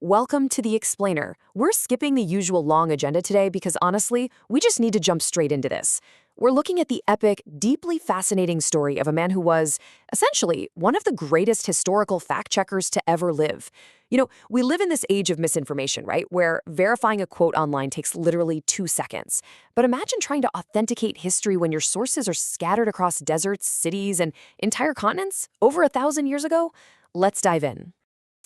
Welcome to The Explainer. We're skipping the usual long agenda today because honestly, we just need to jump straight into this. We're looking at the epic, deeply fascinating story of a man who was, essentially, one of the greatest historical fact-checkers to ever live. We live in this age of misinformation, right? Where verifying a quote online takes literally 2 seconds. But imagine trying to authenticate history when your sources are scattered across deserts, cities, and entire continents over 1,000 years ago. Let's dive in.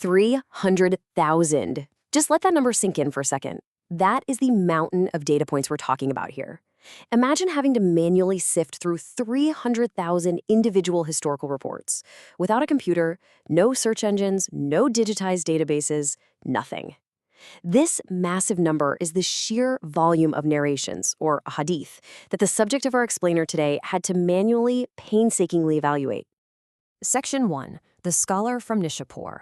300,000. Just let that number sink in for a second. That is the mountain of data points we're talking about here. Imagine having to manually sift through 300,000 individual historical reports. Without a computer, no search engines, no digitized databases, nothing. This massive number is the sheer volume of narrations, or a hadith, that the subject of our explainer today had to manually, painstakingly evaluate. Section 1. The Scholar from Nishapur.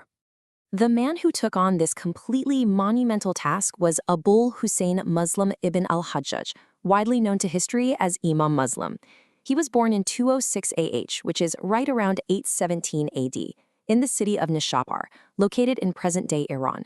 The man who took on this completely monumental task was Hussein Muslim ibn al-Hajjaj, widely known to history as Imam Muslim. He was born in 206 AH, which is right around 817 AD, in the city of Nishapur, located in present-day Iran.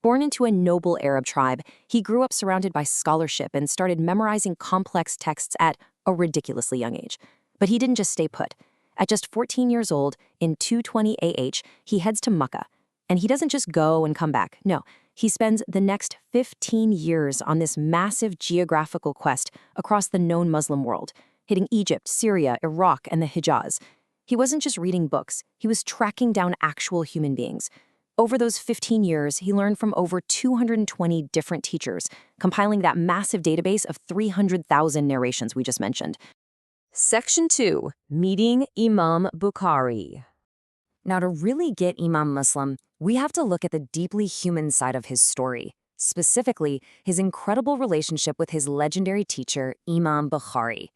Born into a noble Arab tribe, he grew up surrounded by scholarship and started memorizing complex texts at a ridiculously young age. But he didn't just stay put. At just 14 years old, in 220 AH, he heads to Mecca. And he doesn't just go and come back. No, he spends the next 15 years on this massive geographical quest across the known Muslim world, hitting Egypt, Syria, Iraq, and the Hijaz. He wasn't just reading books, he was tracking down actual human beings. Over those 15 years, he learned from over 220 different teachers, compiling that massive database of 300,000 narrations we just mentioned. Section 2. Meeting Imam Bukhari. Now, to really get Imam Muslim, we have to look at the deeply human side of his story, specifically his incredible relationship with his legendary teacher, Imam Bukhari.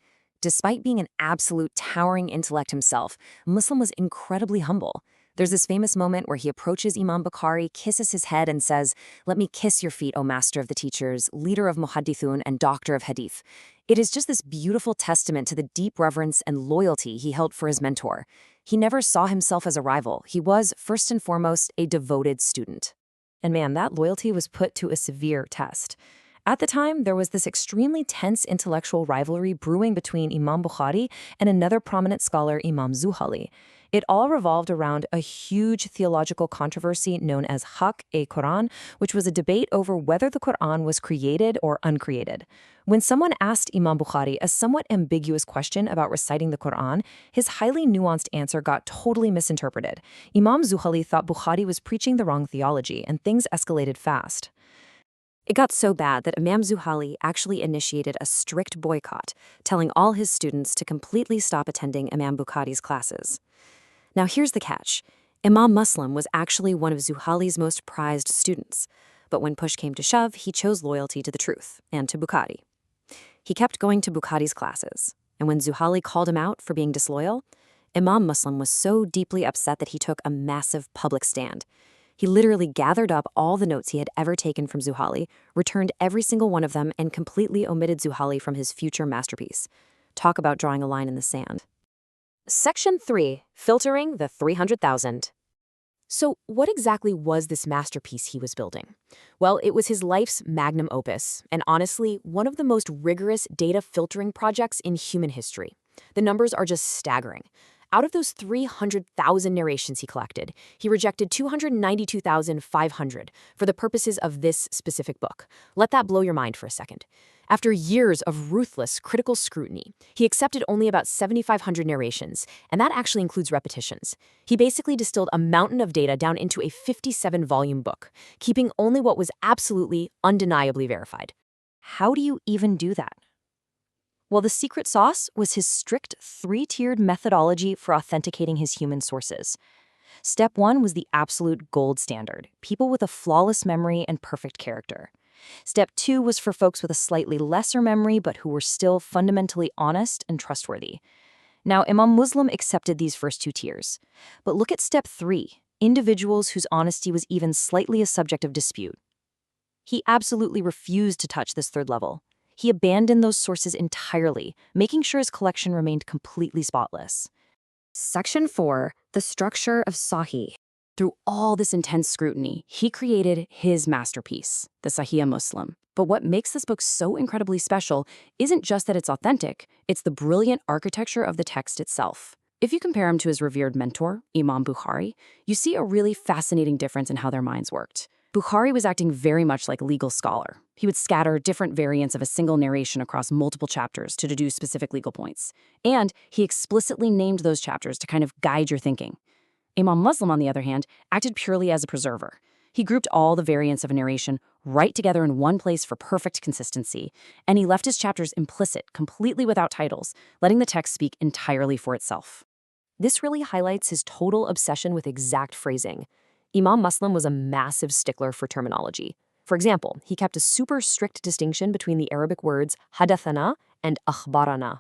Despite being an absolute towering intellect himself, Muslim was incredibly humble. There's this famous moment where he approaches Imam Bukhari, kisses his head, and says, "Let me kiss your feet, O master of the teachers, leader of muhaddithun, and doctor of hadith." It is just this beautiful testament to the deep reverence and loyalty he held for his mentor. He never saw himself as a rival. He was, first and foremost, a devoted student. And man, that loyalty was put to a severe test. At the time, there was this extremely tense intellectual rivalry brewing between Imam Bukhari and another prominent scholar, Imam Zuhali. It all revolved around a huge theological controversy known as Quran, which was a debate over whether the Quran was created or uncreated. When someone asked Imam Bukhari a somewhat ambiguous question about reciting the Quran, his highly nuanced answer got totally misinterpreted. Imam Zuhali thought Bukhari was preaching the wrong theology, and things escalated fast. It got so bad that Imam Zuhali actually initiated a strict boycott, telling all his students to completely stop attending Imam Bukhari's classes. Now here's the catch. Imam Muslim was actually one of Zuhali's most prized students. But when push came to shove, he chose loyalty to the truth and to Bukhari. He kept going to Bukhari's classes. And when Zuhali called him out for being disloyal, Imam Muslim was so deeply upset that he took a massive public stand. He literally gathered up all the notes he had ever taken from Zuhali, returned every single one of them, and completely omitted Zuhali from his future masterpiece. Talk about drawing a line in the sand. Section 3. Filtering the 300,000. So what exactly was this masterpiece he was building? Well, it was his life's magnum opus, and honestly, one of the most rigorous data filtering projects in human history. The numbers are just staggering. Out of those 300,000 narrations he collected, he rejected 292,500 for the purposes of this specific book. Let that blow your mind for a second. After years of ruthless, critical scrutiny, he accepted only about 7,500 narrations, and that actually includes repetitions. He basically distilled a mountain of data down into a 57-volume book, keeping only what was absolutely, undeniably verified. How do you even do that? Well, the secret sauce was his strict 3-tiered methodology for authenticating his human sources. Step 1 was the absolute gold standard, people with a flawless memory and perfect character. Step 2 was for folks with a slightly lesser memory but who were still fundamentally honest and trustworthy. Now, Imam Muslim accepted these first 2 tiers. But look at step 3, individuals whose honesty was even slightly a subject of dispute. He absolutely refused to touch this 3rd level. He abandoned those sources entirely, making sure his collection remained completely spotless. Section 4. The structure of Sahih. Through all this intense scrutiny, he created his masterpiece, the Sahih Muslim. But what makes this book so incredibly special isn't just that it's authentic, it's the brilliant architecture of the text itself. If you compare him to his revered mentor, Imam Bukhari, you see a really fascinating difference in how their minds worked. Bukhari was acting very much like a legal scholar. He would scatter different variants of a single narration across multiple chapters to deduce specific legal points. And he explicitly named those chapters to kind of guide your thinking. Imam Muslim, on the other hand, acted purely as a preserver. He grouped all the variants of a narration right together in one place for perfect consistency, and he left his chapters implicit, completely without titles, letting the text speak entirely for itself. This really highlights his total obsession with exact phrasing. Imam Muslim was a massive stickler for terminology. For example, he kept a super strict distinction between the Arabic words hadathana and akhbarana.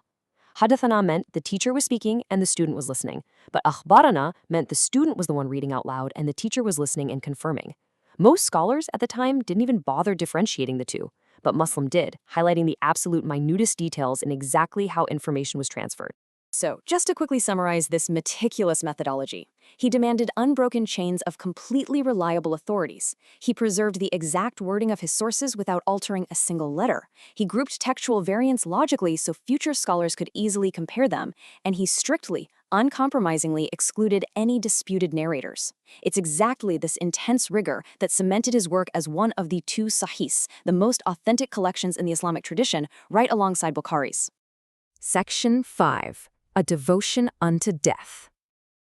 Hadathana meant the teacher was speaking and the student was listening, but akhbarana meant the student was the one reading out loud and the teacher was listening and confirming. Most scholars at the time didn't even bother differentiating the two, but Muslim did, highlighting the absolute minutest details in exactly how information was transferred. So, just to quickly summarize this meticulous methodology, he demanded unbroken chains of completely reliable authorities. He preserved the exact wording of his sources without altering a single letter. He grouped textual variants logically so future scholars could easily compare them, and he strictly, uncompromisingly excluded any disputed narrators. It's exactly this intense rigor that cemented his work as one of the two Sahihs, the most authentic collections in the Islamic tradition, right alongside Bukhari's. Section 5. A devotion unto death.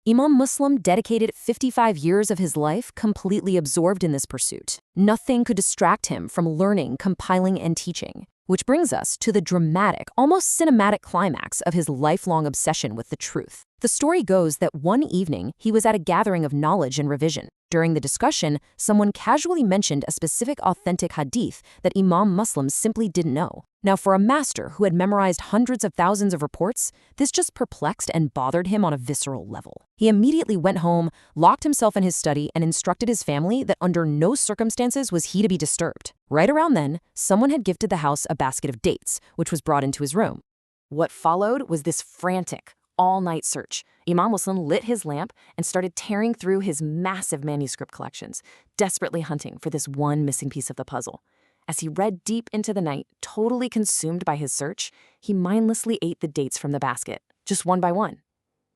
Imam Muslim dedicated 55 years of his life completely absorbed in this pursuit. Nothing could distract him from learning, compiling, and teaching. Which brings us to the dramatic, almost cinematic climax of his lifelong obsession with the truth. The story goes that one evening, he was at a gathering of knowledge and revision. During the discussion, someone casually mentioned a specific authentic hadith that Imam Muslim simply didn't know. Now, for a master who had memorized hundreds of thousands of reports, this just perplexed and bothered him on a visceral level. He immediately went home, locked himself in his study, and instructed his family that under no circumstances was he to be disturbed. Right around then, someone had gifted the house a basket of dates, which was brought into his room. What followed was this frantic, all-night search. Imam Muslim lit his lamp and started tearing through his massive manuscript collections, desperately hunting for this one missing piece of the puzzle. As he read deep into the night, totally consumed by his search, he mindlessly ate the dates from the basket, just one by one.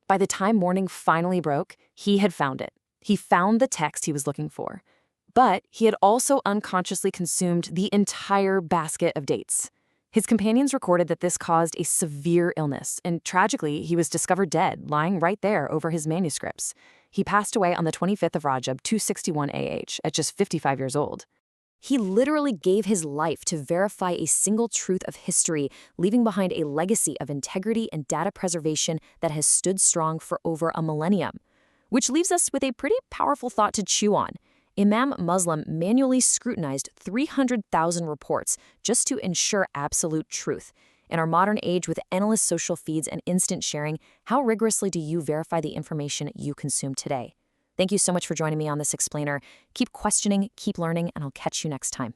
By the time morning finally broke, he had found it. He found the text he was looking for. But he had also unconsciously consumed the entire basket of dates. His companions recorded that this caused a severe illness, and tragically, he was discovered dead, lying right there over his manuscripts. He passed away on the 25th of Rajab, 261 AH, at just 55 years old. He literally gave his life to verify a single truth of history, leaving behind a legacy of integrity and data preservation that has stood strong for over a millennium. Which leaves us with a pretty powerful thought to chew on. Imam Muslim manually scrutinized 300,000 reports just to ensure absolute truth. In our modern age with endless social feeds and instant sharing, how rigorously do you verify the information you consume today? Thank you so much for joining me on this explainer. Keep questioning, keep learning, and I'll catch you next time.